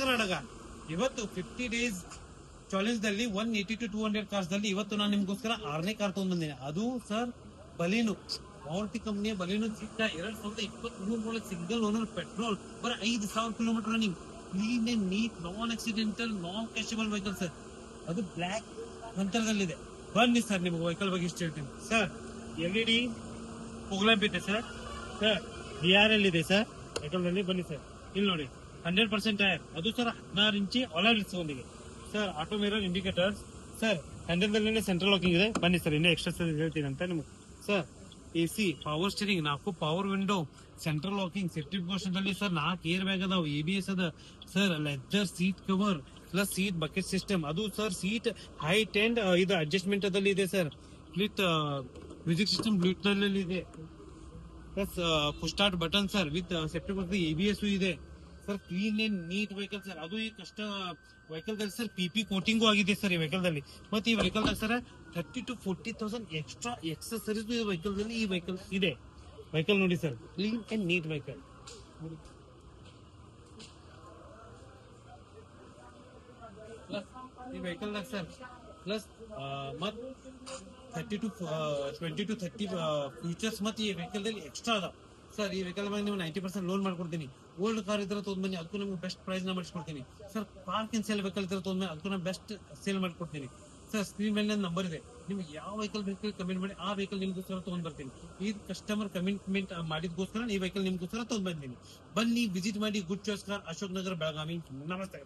ಕರ್ನಾಟಕ. ಇವತ್ತು 50 days challenge ದಲ್ಲಿ 180 to 200 cars ದಲ್ಲಿ ಇವತ್ತು ನಾನು ನಿಮ್ಗೋಸ್ಕರ 6ನೇ ಕಾರ್ ತಗೊಂಡ್ ಬಂದಿನಿ. ಅದು ಸರ್ ಬಲೀನು, ಮಾರುತಿ ಕಂಪನಿಯ ಬಲೀನು ಚಿಕ್ಕ 2023 ಸಿಂಗಲ್ ಓನರ್ ಪೆಟ್ರೋಲ್, ಬರ 5,000 kilometre running, clean and neat, non accidental, non cashable vehicle sir. ಅದು ಬ್ಲಾಕ್ ನಂತರದಲ್ಲಿದೆ. ಬನ್ನಿ ಸರ್, ನಿಮ್ಗೆ ವೆಹಿಕಲ್ ಬಗ್ಗೆ ಇಷ್ಟ ಹೇಳ್ತೀನಿ ಸರ್. LED ಫಾಗ್ ಇದೆ ಸರ್. ಸರ್ DRL ಇದೆ ಸರ್ ವೆಹಿಕಲ್ ನಲ್ಲಿ. ಬನ್ನಿ ಸರ್, ಇಲ್ಲಿ ನೋಡಿ 100% ಟೈರ್. ಅದು ಸರ್ 16 ಇಂಚಿ ಅಲಾಯ್ಸ್ ಒಂದಿಗೆ sir. Auto mirror indicators sir. Handle ದಲ್ಲಿ ಸೆಂಟ್ರಲ್ ಲಾಕಿಂಗ್ ಇದೆ. ಬನ್ನಿ ಸರ್, ಇನ್ನೂ ಎಕ್ಸ್ಟ್ರಾ ಹೇಳ್ತೀನಿ ಅಂತ ನಿಮ್ಗೆ sir. AC, power steering, 4 power window, central locking, safety precaution ಅಲ್ಲಿ ಸರ್ 4 ಏರ್ ಬ್ಯಾಗ್ ಅದಾವ, ABS ಅದ sir, leather seat cover plus seat bucket system. ಅದು ಸರ್ ಸೀಟ್ ಹೈಟ್ ಅಂಡ್ ಇದು ಅಡ್ಜಸ್ಟ್ಮೆಂಟ್ ಅದಲ್ಲಿ ಇದೆ sir. With music system Bluetooth ಅಲ್ಲಿ ಇದೆ plus push start button sir. With safety precaution ABS ಇದೆ sir. Clean and neat vehicle sir. ಅದು ಈ ಕಷ್ಟ ವೆಹಿಕಲ್ ದಲ್ಲಿ ಸರ್ PP ಕೋಟಿಂಗು ಆಗಿದೆ ಸರ್ ಈ ವೆಹಿಕಲ್ ದಲ್ಲಿ. ಮತ್ತೆ ಈ ವೆಹಿಕಲ್ ದಾಗ ಸರ್ 30,000 to 40,000 ಎಕ್ಸ್ಟ್ರಾ ಎಕ್ಸಸರೀಸ್ ಈ ವೆಹಿಕಲ್ ದಲ್ಲಿ ಈ ವೆಹಿಕಲ್ ಇದೆ. ವೆಹಿಕಲ್ ನೋಡಿ sir, clean and neat vehicle. ಈ ವೆಹಿಕಲ್ ದಾಗ ಸರ್ ಪ್ಲಸ್ ಮತ್ 20 to 30 ಫ್ಯೂಚರ್ಸ್ ಮತ್ತೆ ಈ ವೆಹಿಕಲ್ ದಲ್ಲಿ ಎಕ್ಸ್ಟ್ರಾ ಅದಾವ ಸರ್. ಈ ವೆಹಿಕಲ್ ಬಗ್ಗೆ ನೀವು 90% ಲೋನ್ ಮಾಡ್ಕೊಡ್ತೀನಿ. ಓಲ್ಡ್ ಕಾರ್ ಇದ್ರೆ ತೊಗೊಂಡ್ಬನ್ನಿ, ಅದಕ್ಕೂ ನಿಮ್ಗೆ ಬೆಸ್ಟ್ ಪ್ರೈಸ್ ನ ಮಾಡಿಸ್ಕೊಡ್ತೀನಿ sir. Park and sale vehicle ಇದ್ರೆ ತೊಗೊಂಡ್ಬನ್ನಿ, ಅದಕ್ಕೂ ನಾನು ಬೆಸ್ಟ್ ಸೇಲ್ ಮಾಡ್ಕೊಡ್ತೀನಿ ಸರ್. ಸ್ಕ್ರೀನ್ ಮೇಲೆ ನಂಬರ್ ಇದೆ, ನಿಮ್ಗೆ ಯಾವ ವೆಹಿಕಲ್ ಬೇಕು ಕಮೆಂಟ್ ಮಾಡಿ, ಆ ವೆಹಿಕಲ್ ನಿಮ್ಗೋಸ್ಕರ ತಗೊಂಡ್ ಬರ್ತೀನಿ. ಈ ಕಸ್ಟಮರ್ ಕಮಿಟ್ಮೆಂಟ್ ಮಾಡಿದ್ಗೋಸ್ಕರ ಈ ವೆಹಿಕಲ್ ನಿಮ್ಗೋಸ್ಕರ ತಗೊಂಡ್ ಬಂದಿದ್ದೀನಿ. ಬನ್ನಿ, ವಿಸಿಟ್ ಮಾಡಿ. Good choice car, Ashok Nagar, Belagavi. ನಮಸ್ತೆ.